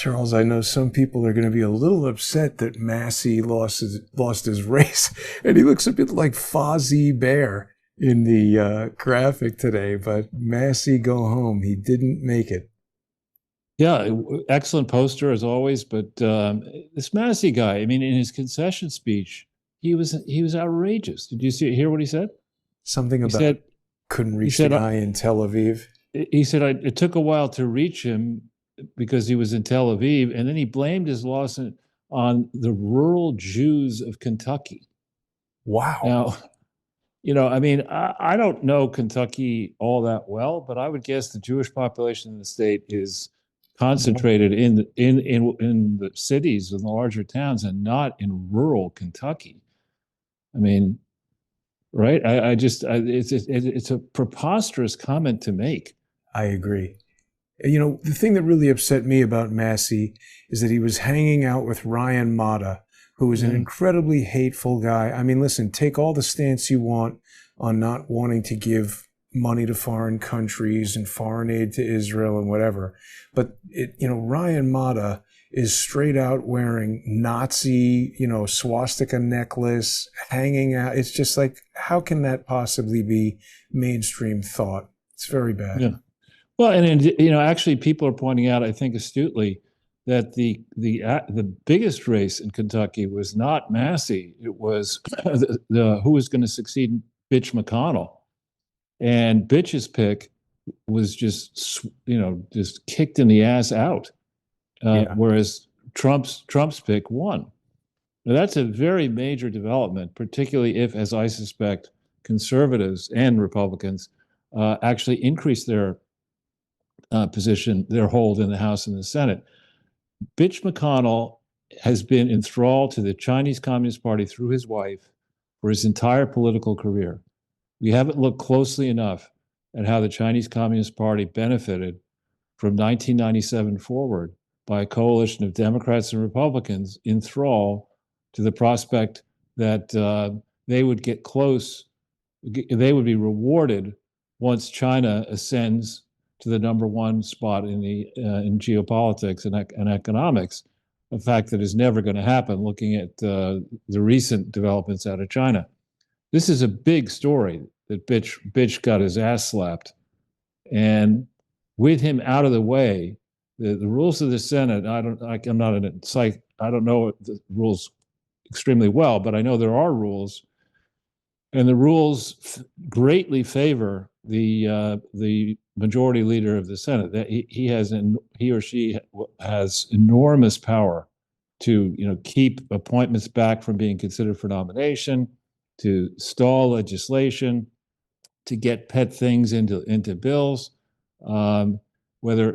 Charles, I know some people are going to be a little upset that Massie lost his race, and he looks a bit like Fozzie Bear in the graphic today. But Massie, go home. He didn't make it. Yeah, excellent poster as always. But this Massie guy, I mean, in his concession speech, he was outrageous. Did you hear what he said? Something He about said couldn't he reach the said guy in Tel Aviv. he said it took a while to reach him because he was in Tel Aviv, and then he blamed his loss on the rural Jews of Kentucky. Wow. Now, I mean, I don't know Kentucky all that well, but I would guess the Jewish population in the state is concentrated in the cities and the larger towns, and not in rural Kentucky. I mean, right? It's a preposterous comment to make. I agree. The thing that really upset me about Massie is that he was hanging out with Ryan Matta, who is an incredibly hateful guy. I mean, listen, take all the stance you want on not wanting to give money to foreign countries and foreign aid to Israel and whatever. But Ryan Matta is straight out wearing Nazi, swastika necklace, hanging out. It's just like, how can that possibly be mainstream thought? It's very bad. Yeah. Well, and actually, people are pointing out, I think astutely, that the biggest race in Kentucky was not Massie. It was who was going to succeed Mitch McConnell, and Bitch's pick was just kicked in the ass out, whereas Trump's pick won. Now that's a very major development, particularly if, as I suspect, conservatives and Republicans actually increase their position, their hold in the House and the Senate. Mitch McConnell has been enthralled to the Chinese Communist Party through his wife for his entire political career. We haven't looked closely enough at how the Chinese Communist Party benefited from 1997 forward by a coalition of Democrats and Republicans in thrall to the prospect that they would get close, they would be rewarded once China ascends to the number one spot in geopolitics and economics, a fact that is never going to happen looking at the recent developments out of China. This is a big story that Bitch got his ass slapped. And with him out of the way, the rules of the Senate, I'm not in psych, I don't know the rules extremely well, but I know there are rules, and the rules greatly favor the majority leader of the Senate. That he or she has enormous power to keep appointments back from being considered for nomination, to stall legislation, to get pet things into bills, whether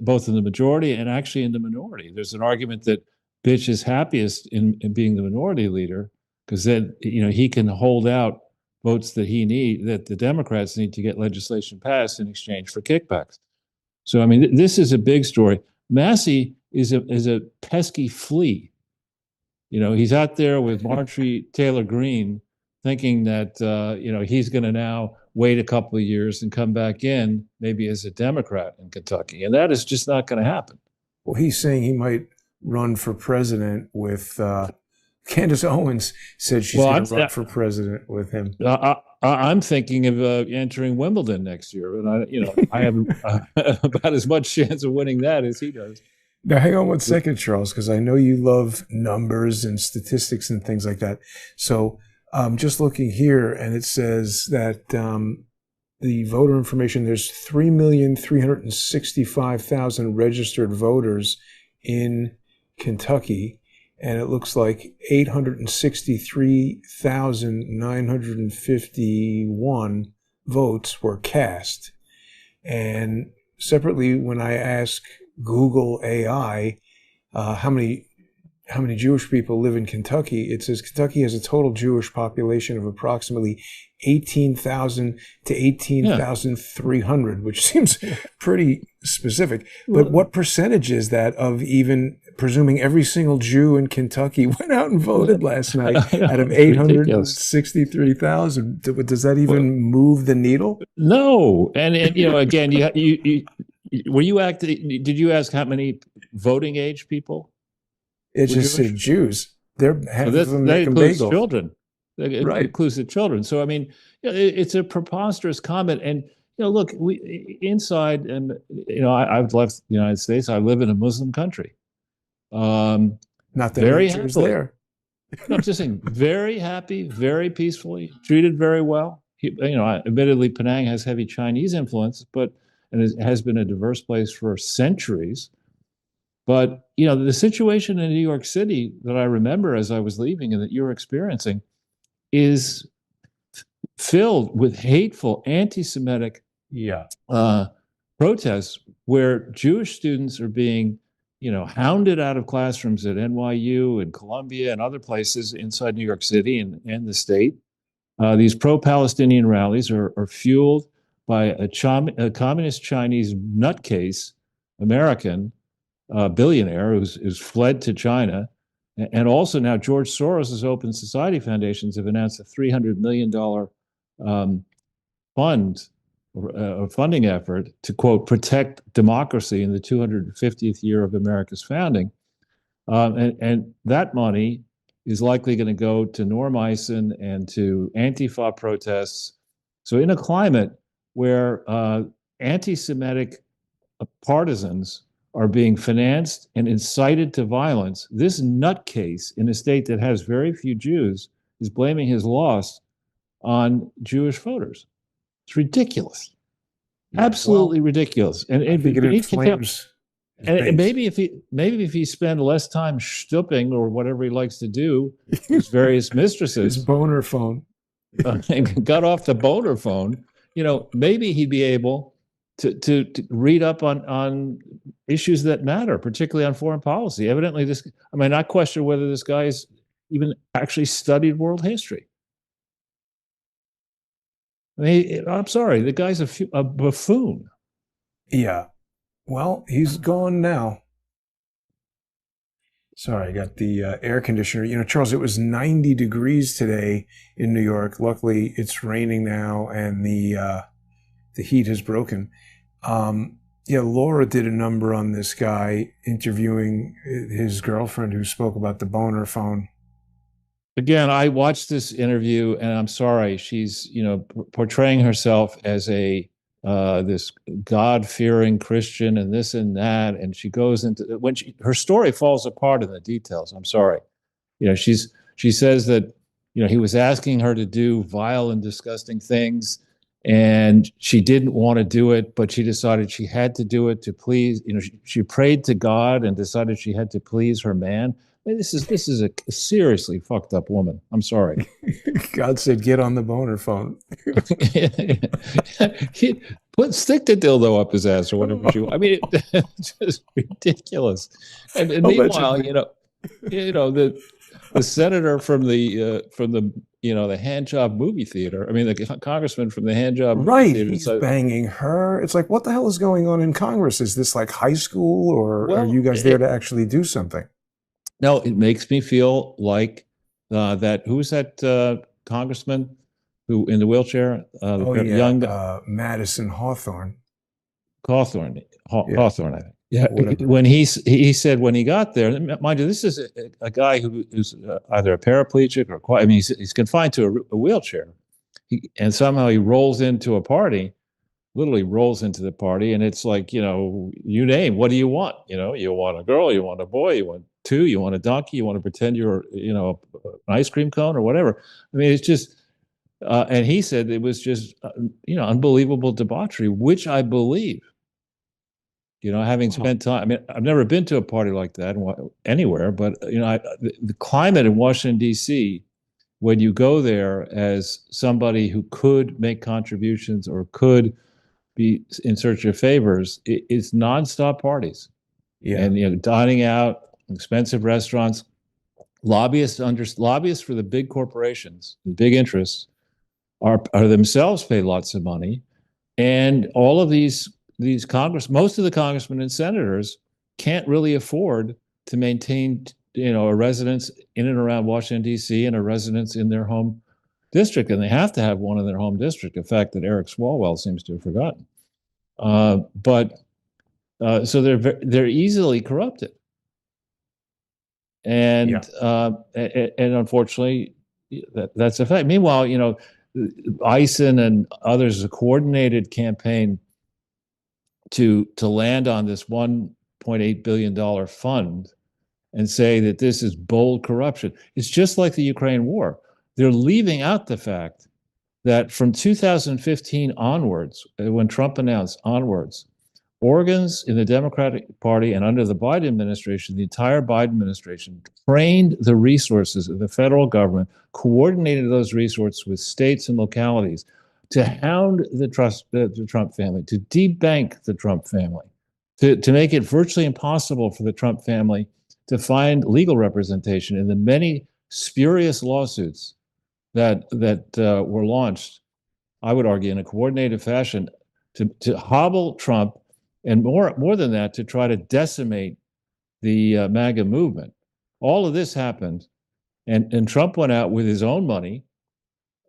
both in the majority and actually in the minority. There's an argument that Bitch is happiest in being the minority leader because then he can hold out votes that the Democrats need to get legislation passed in exchange for kickbacks. So I mean, this is a big story. Massie is a pesky flea. He's out there with Marjorie Taylor Greene, thinking that he's going to now wait a couple of years and come back in maybe as a Democrat in Kentucky, and that is just not going to happen. Well, he's saying he might run for president with. Candace Owens said she's going to run for president with him. I'm thinking of entering Wimbledon next year, and I have about as much chance of winning that as he does. Now, hang on one second, Charles, because I know you love numbers and statistics and things like that. So I'm just looking here, and it says that the voter information, there's 3,365,000 registered voters in Kentucky. And it looks like 863,951 votes were cast. And separately, when I ask Google AI how many Jewish people live in Kentucky, it says Kentucky has a total Jewish population of approximately 18,000 to 18,300, which seems pretty specific. But what percentage is that of even presuming every single Jew in Kentucky went out and voted last night out of 863,000? Does that even move the needle? No. And again, you were you acting? Did you ask how many voting age people? It just said Jews. They're half of them that making includes bagels. children. It Right. includes the children. So I mean, it's a preposterous comment. And look, we inside, and I've left the United States. I live in a Muslim country. Not that Very many Jews happily. there. No, I'm just saying, very happy, very peacefully, treated very well. Admittedly, Penang has heavy Chinese influence, and it has been a diverse place for centuries. But the situation in New York City that I remember as I was leaving and that you're experiencing is filled with hateful, anti-Semitic protests where Jewish students are being hounded out of classrooms at NYU and Columbia and other places inside New York City and the state. These pro-Palestinian rallies are fueled by a communist Chinese nutcase American billionaire who's fled to China. And also now George Soros's Open Society Foundations have announced a $300 million funding effort to, quote, protect democracy in the 250th year of America's founding. And that money is likely going to go to Norm Eisen and to Antifa protests. So in a climate where anti-Semitic partisans are being financed and incited to violence, this nutcase in a state that has very few Jews is blaming his loss on Jewish voters. It's ridiculous. Absolutely ridiculous. And I think it inflames. And maybe if he spent less time stooping or whatever he likes to do, his various mistresses, his boner phone, and got off the boner phone, maybe he'd be able to read up on issues that matter, particularly on foreign policy. Evidently, I question whether this guy's even actually studied world history. I mean, I'm sorry, the guy's a buffoon. Yeah. Well, he's gone now. Sorry, I got the air conditioner. Charles, it was 90 degrees today in New York. Luckily, it's raining now, and the heat has broken. Laura did a number on this guy interviewing his girlfriend who spoke about the boner phone. Again, I watched this interview, and I'm sorry, she's portraying herself as this God-fearing Christian and this and that, and she goes into her story falls apart in the details. I'm sorry, she says that he was asking her to do vile and disgusting things, and she didn't want to do it, but she decided she had to do it to please. She prayed to God and decided she had to please her man. I mean, this is a seriously fucked up woman. I'm sorry. God said, "Get on the boner phone." Stick the dildo up his ass or whatever she. I mean, it's just ridiculous. And meanwhile, the senator from the hand job movie theater. I mean, the congressman from the hand job movie theater. He's banging her. It's like, what the hell is going on in Congress? Is this like high school, or are you guys there to actually do something? No, it makes me feel like who's that congressman who in the wheelchair? Young Madison Hawthorne. Hawthorne, I think. Yeah, when he said when he got there, mind you, this is a guy who's either a paraplegic or he's confined to a wheelchair, and somehow he rolls into a party. Literally rolls into the party, and it's like, you name, what do you want? You want a girl, you want a boy, you want two, you want a donkey, you want to pretend you're, an ice cream cone or whatever. I mean, it's just, and he said it was just, unbelievable debauchery, which I believe, having spent time. I mean, I've never been to a party like that anywhere, but, the climate in Washington, D.C., when you go there as somebody who could make contributions or could be in search of favors, it's nonstop parties. Yeah. And dining out, expensive restaurants, lobbyists for the big corporations, the big interests are themselves pay lots of money. And all of these most of the congressmen and senators can't really afford to maintain a residence in and around Washington, D.C. and a residence in their home district, and they have to have one in their home district, a fact that Eric Swalwell seems to have forgotten. But So they're easily corrupted, Yeah. and unfortunately, that's a fact. Meanwhile, Eisen and others a coordinated campaign to land on this $1.8 billion fund and say that this is bold corruption. It's just like the Ukraine war. They're leaving out the fact that from 2015 onwards, when Trump announced onwards, organs in the Democratic Party and under the Biden administration, the entire Biden administration trained the resources of the federal government, coordinated those resources with states and localities to hound the Trump family, to debank the Trump family, to make it virtually impossible for the Trump family to find legal representation in the many spurious lawsuits that were launched, I would argue, in a coordinated fashion to hobble Trump, and more than that, to try to decimate the MAGA movement. All of this happened, and Trump went out with his own money,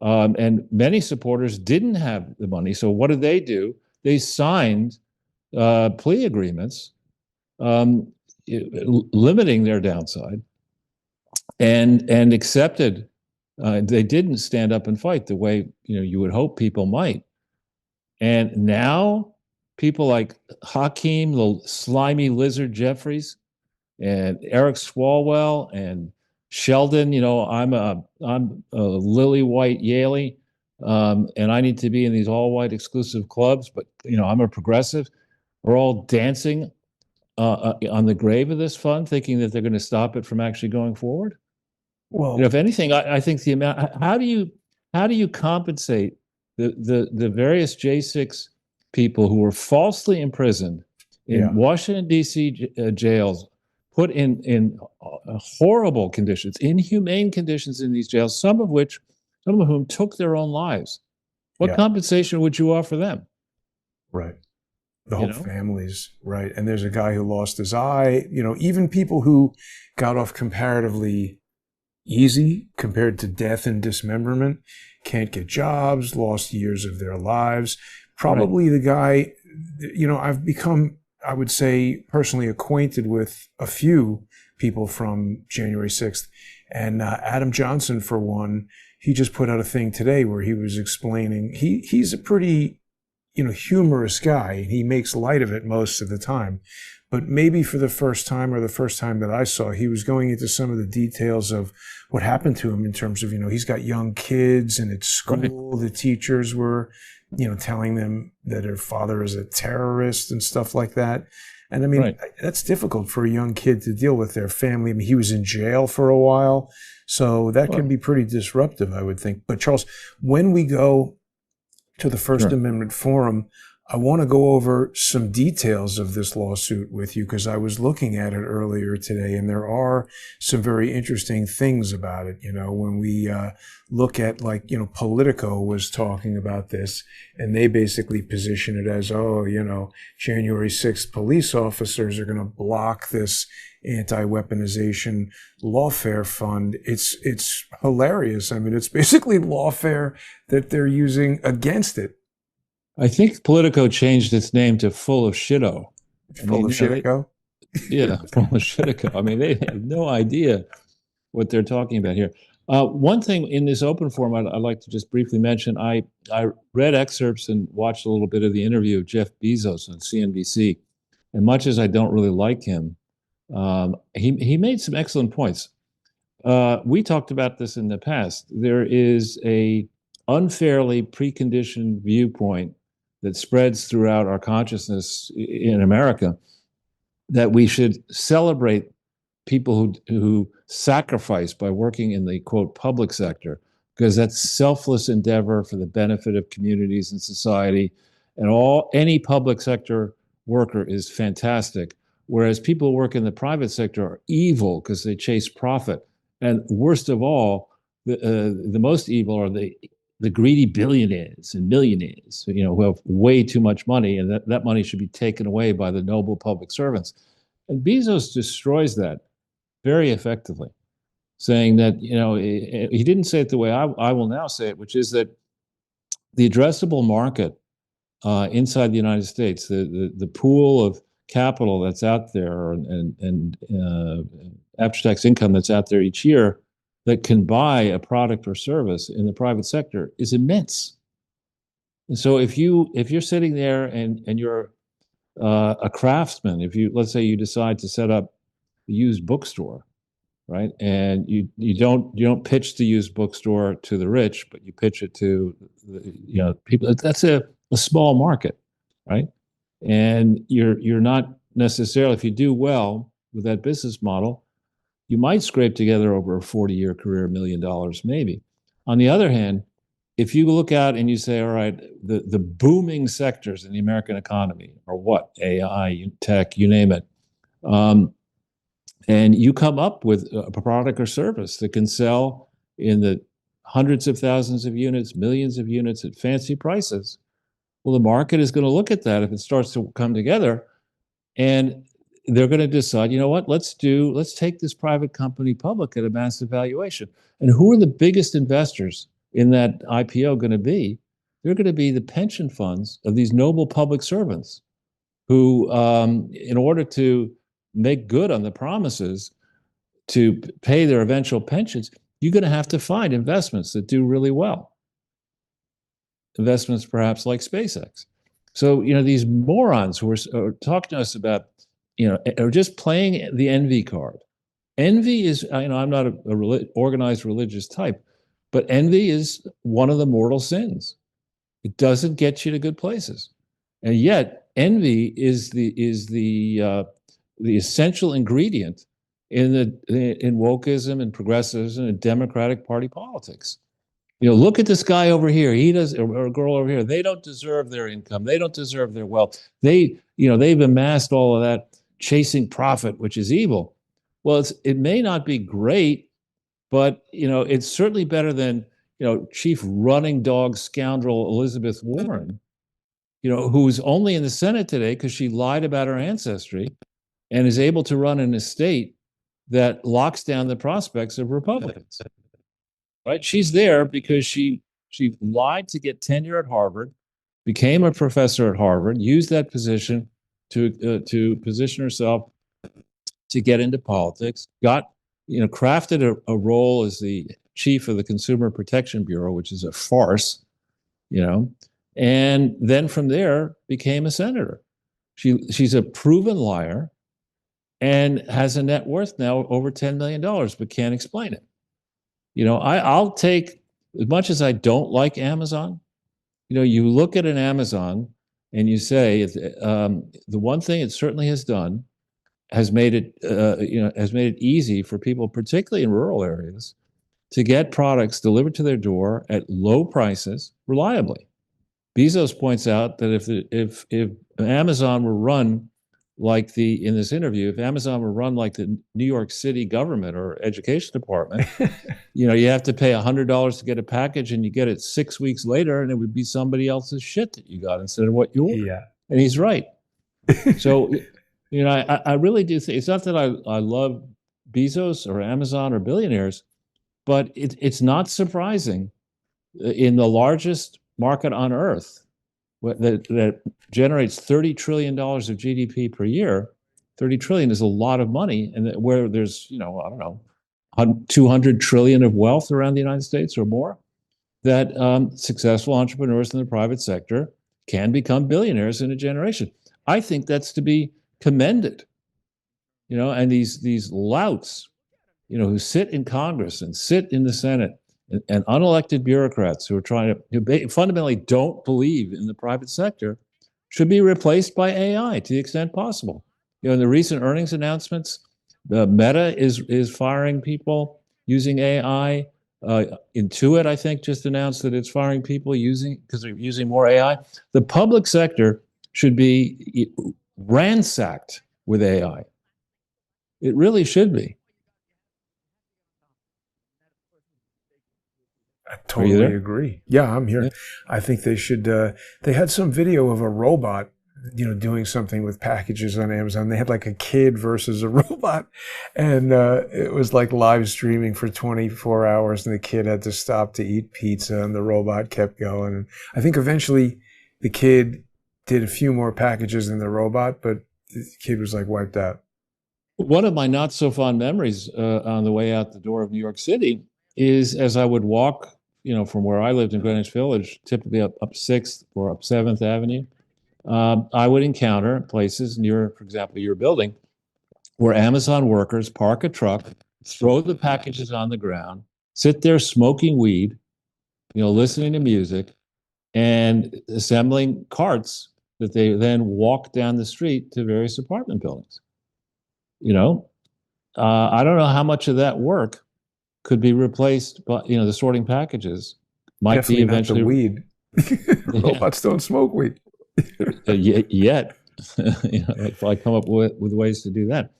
and many supporters didn't have the money. So what did they do? They signed plea agreements um, limiting their downside, and accepted. They didn't stand up and fight the way you would hope people might. And now people like Hakeem, the slimy lizard Jeffries, and Eric Swalwell and Sheldon, I'm a lily white Yaley, and I need to be in these all white exclusive clubs, but I'm a progressive. We're all dancing on the grave of this fund, thinking that they're going to stop it from actually going forward. Well, If anything, I think the amount. How do you compensate the various J6 people who were falsely imprisoned in yeah. Washington D.C. Jails, put in horrible conditions, inhumane conditions in these jails, some of whom took their own lives? What Yeah. compensation would you offer them? Right. The You whole know, families, right? And there's a guy who lost his eye, even people who got off comparatively easy compared to death and dismemberment, can't get jobs, lost years of their lives. right? Probably the guy, I've become, I would say, personally acquainted with a few people from January 6th. And Adam Johnson, for one, he just put out a thing today where he was explaining, he's a pretty, humorous guy, and he makes light of it most of the time. But maybe for the first time, or the first time that I saw, he was going into some of the details of what happened to him in terms of, he's got young kids, and at school, right, the teachers were, telling them that her father is a terrorist and stuff like that. And I mean, right, that's difficult for a young kid to deal with their family. I mean, he was in jail for a while, so that can be pretty disruptive, I would think. But Charles, when we go to the First Amendment Forum, I want to go over some details of this lawsuit with you, because I was looking at it earlier today, and there are some very interesting things about it. When we look at, Politico was talking about this, and they basically position it as, January 6th police officers are going to block this anti-weaponization lawfare fund. It's hilarious. I mean, it's basically lawfare that they're using against it. I think Politico changed its name to Full of Shitto. Full of Shittico? Yeah, Full of Shittico. I mean, they have no idea what they're talking about here. One thing in this open forum I'd like to just briefly mention, I read excerpts and watched a little bit of the interview of Jeff Bezos on CNBC. And much as I don't really like him, he made some excellent points. We talked about this in the past. There is a unfairly preconditioned viewpoint that spreads throughout our consciousness in America, that we should celebrate people who sacrifice by working in the, quote, public sector, because that's selfless endeavor for the benefit of communities and society. And any public sector worker is fantastic, whereas people who work in the private sector are evil because they chase profit. And worst of all, the most evil are the greedy billionaires and millionaires, who have way too much money, and that money should be taken away by the noble public servants. And Bezos destroys that very effectively, saying that, he didn't say it the way I will now say it, which is that the addressable market inside the United States, the pool of capital that's out there and after-tax income that's out there each year that can buy a product or service in the private sector is immense. And so if you're sitting there and you're a craftsman, let's say you decide to set up a used bookstore, right? And you don't pitch the used bookstore to the rich, but you pitch it to people. That's a small market, right? And you're not necessarily, if you do well with that business model, you might scrape together over a 40-year career $1 million maybe. On the other hand, if you look out and you say, all right, the booming sectors in the American economy are what? AI, tech, you name it. And you come up with a product or service that can sell in the hundreds of thousands of units, millions of units at fancy prices. Well, the market is going to look at that if it starts to come together, and they're going to decide, you know what, let's take this private company public at a massive valuation. And who are the biggest investors in that IPO going to be? They're going to be the pension funds of these noble public servants who, in order to make good on the promises to pay their eventual pensions, you're going to have to find investments that do really well. Investments perhaps like SpaceX. So, these morons who are talking to us about, are just playing the envy card. Envy is, I'm not a organized religious type, but envy is one of the mortal sins. It doesn't get you to good places. And yet envy is the essential ingredient in wokeism and progressivism and Democratic Party politics. Look at this guy over here. He does, or a girl over here. They don't deserve their income. They don't deserve their wealth. They've amassed all of that chasing profit, which is evil. Well, it may not be great, but it's certainly better than chief running dog scoundrel Elizabeth Warren, who's only in the Senate today because she lied about her ancestry and is able to run an estate that locks down the prospects of Republicans. Right? She's there because she lied to get tenure at Harvard, became a professor at Harvard, used that position to position herself to get into politics, crafted a role as the chief of the Consumer Protection Bureau, which is a farce, and then from there became a senator. She's a proven liar and has a net worth now over $10 million, but can't explain it. I'll take, as much as I don't like Amazon, you look at an Amazon and you say, the one thing it certainly has done has made it easy for people, particularly in rural areas, to get products delivered to their door at low prices reliably. Bezos points out that if Amazon were run like in this interview, if Amazon were run like the New York City government or education department, you have to pay $100 to get a package and you get it 6 weeks later, and it would be somebody else's shit that you got instead of what you ordered. Yeah. And he's right. So, I really do think, it's not that I love Bezos or Amazon or billionaires, but it's not surprising in the largest market on earth that generates $30 trillion of GDP per year. 30 trillion is a lot of money, and where there's, I don't know, 200 trillion of wealth around the United States or more, that successful entrepreneurs in the private sector can become billionaires in a generation. I think that's to be commended. And these louts, who sit in Congress and sit in the Senate, and unelected bureaucrats who are trying to fundamentally don't believe in the private sector, should be replaced by AI to the extent possible. In the recent earnings announcements, Meta is firing people using AI. Intuit, I think, just announced that it's firing people because they're using more AI. The public sector should be ransacked with AI. It really should be. I totally agree. Yeah, I'm here. Yeah. I think they should, they had some video of a robot, doing something with packages on Amazon. They had like a kid versus a robot, and it was like live streaming for 24 hours, and the kid had to stop to eat pizza, and the robot kept going. And I think eventually the kid did a few more packages than the robot, but the kid was like wiped out. One of my not so fond memories on the way out the door of New York City is as I would walk, from where I lived in Greenwich Village, typically up 6th or up 7th Avenue, I would encounter places near, for example, your building, where Amazon workers park a truck, throw the packages on the ground, sit there smoking weed, listening to music, and assembling carts that they then walk down the street to various apartment buildings. I don't know how much of that work could be replaced by, the sorting packages might Definitely be eventually. Not the weed. Robots don't smoke weed. Yet, if I come up with ways to do that.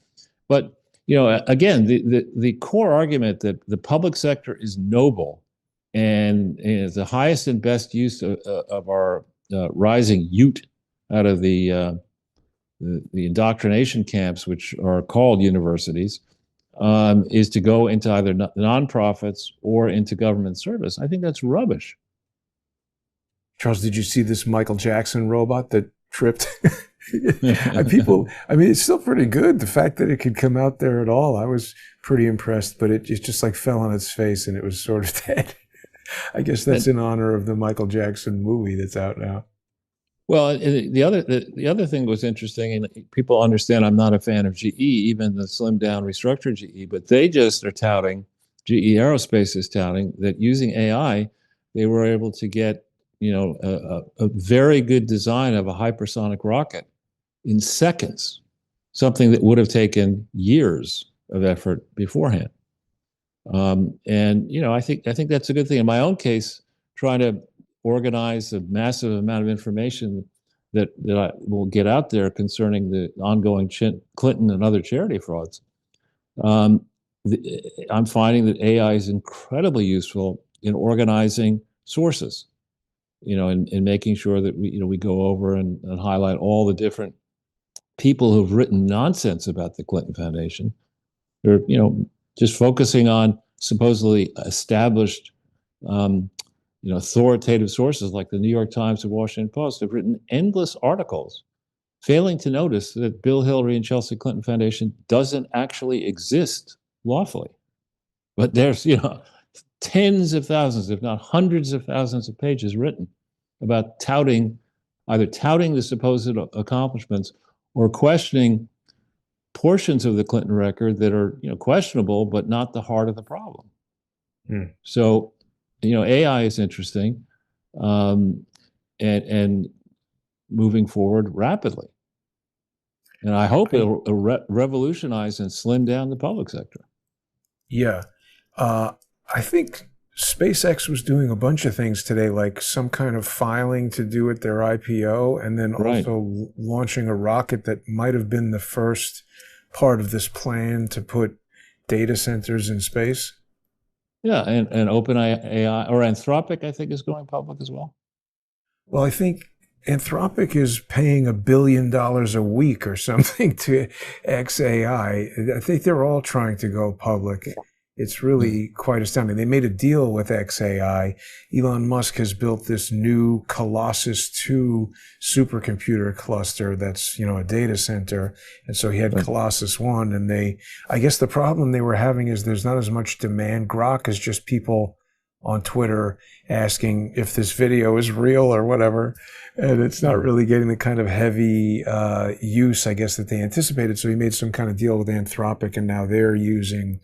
But, again, the core argument that the public sector is noble and is the highest and best use of our rising ute out of the indoctrination camps, which are called universities, is to go into either nonprofits or into government service. I think that's rubbish. Charles, did you see this Michael Jackson robot that tripped? It's still pretty good. The fact that it could come out there at all, I was pretty impressed, but it just like fell on its face and it was sort of dead. I guess that's in honor of the Michael Jackson movie that's out now. Well, the other thing was interesting, and people understand I'm not a fan of GE, even the slimmed down restructured GE, but they just are touting, GE Aerospace is touting that using AI, they were able to get a very good design of a hypersonic rocket in seconds, something that would have taken years of effort beforehand. I think that's a good thing. In my own case, trying to organize a massive amount of information that I will get out there concerning the ongoing Clinton and other charity frauds. I'm finding that AI is incredibly useful in organizing sources, in making sure that we go over and highlight all the different people who've written nonsense about the Clinton Foundation. They're, just focusing on supposedly established authoritative sources like the New York Times and Washington Post have written endless articles, failing to notice that Bill Hillary and Chelsea Clinton Foundation doesn't actually exist lawfully. But there's, tens of thousands, if not hundreds of thousands of pages written about either touting the supposed accomplishments or questioning portions of the Clinton record that are, questionable, but not the heart of the problem. So, AI is interesting, and moving forward rapidly. And I hope it'll revolutionize and slim down the public sector. Yeah. I think SpaceX was doing a bunch of things today, like some kind of filing to do with their IPO, and then also launching a rocket that might have been the first part of this plan to put data centers in space. Yeah, and OpenAI or Anthropic, I think, is going public as well. Well, I think Anthropic is paying $1 billion a week or something to XAI. I think they're all trying to go public. It's really quite astounding. They made a deal with XAI. Elon Musk has built this new Colossus 2 supercomputer cluster that's, a data center. And so he had Colossus 1, and I guess the problem they were having is there's not as much demand. Grok is just people on Twitter asking if this video is real or whatever. And it's not really getting the kind of heavy use, I guess, that they anticipated. So he made some kind of deal with Anthropic, and now they're using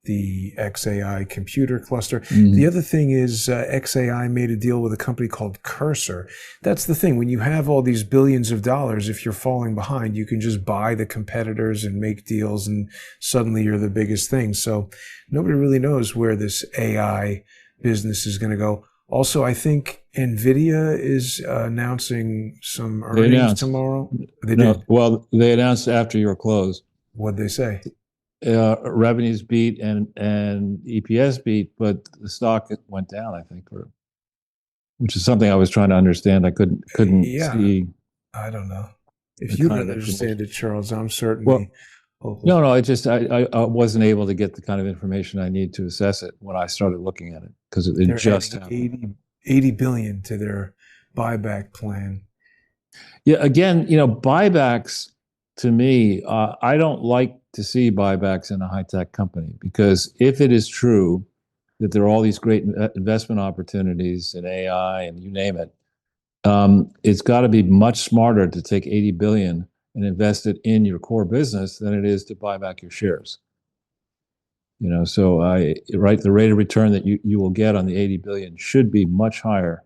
the XAI computer cluster. The other thing is XAI made a deal with a company called Cursor. That's the thing. When you have all these billions of dollars, if you're falling behind, you can just buy the competitors and make deals, and suddenly you're the biggest thing. So nobody really knows where this AI business is going to go. Also, I think NVIDIA is announcing some earnings tomorrow. They did. Well, they announced after your close. What'd they say? Revenues beat and EPS beat, but the stock went down, I think, which is something I was trying to understand. I couldn't see. I don't know. If you don't understand it, Charles, I'm certainly. No, I wasn't able to get the kind of information I need to assess it when I started looking at it, because it just happened. $80 billion to their buyback plan. Yeah, again, buybacks to me, I don't like to see buybacks in a high-tech company, because if it is true that there are all these great investment opportunities in AI and you name it, it's got to be much smarter to take 80 billion and invest it in your core business than it is to buy back your shares. So the rate of return that you will get on the 80 billion should be much higher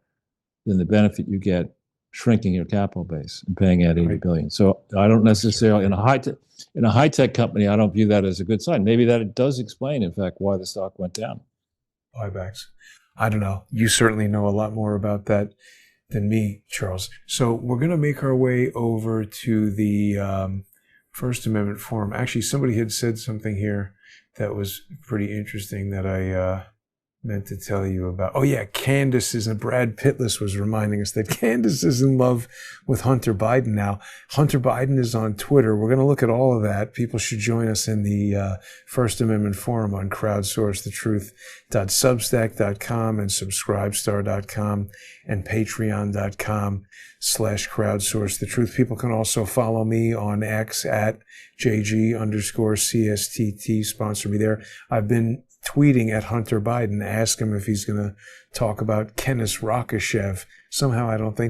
than the benefit you get shrinking your capital base and paying out 80 billion. So I don't necessarily, in a high-tech company, I don't view that as a good sign. Maybe that it does explain, in fact, why the stock went down. Buybacks. I don't know. You certainly know a lot more about that than me, Charles. So we're going to make our way over to the First Amendment Forum. Actually, somebody had said something here that was pretty interesting that I meant to tell you about. Oh yeah, Candace is, and Brad Pitless was reminding us that Candace is in love with Hunter Biden now. Hunter Biden is on Twitter. We're going to look at all of that. People should join us in the First Amendment Forum on crowdsourcethetruth.substack.com and subscribestar.com and patreon.com/crowdsourcethetruth. People can also follow me on X at JG_CSTT. Sponsor me there. I've been tweeting at Hunter Biden, ask him if he's going to talk about Kenneth Rokoshev. Somehow I don't think so.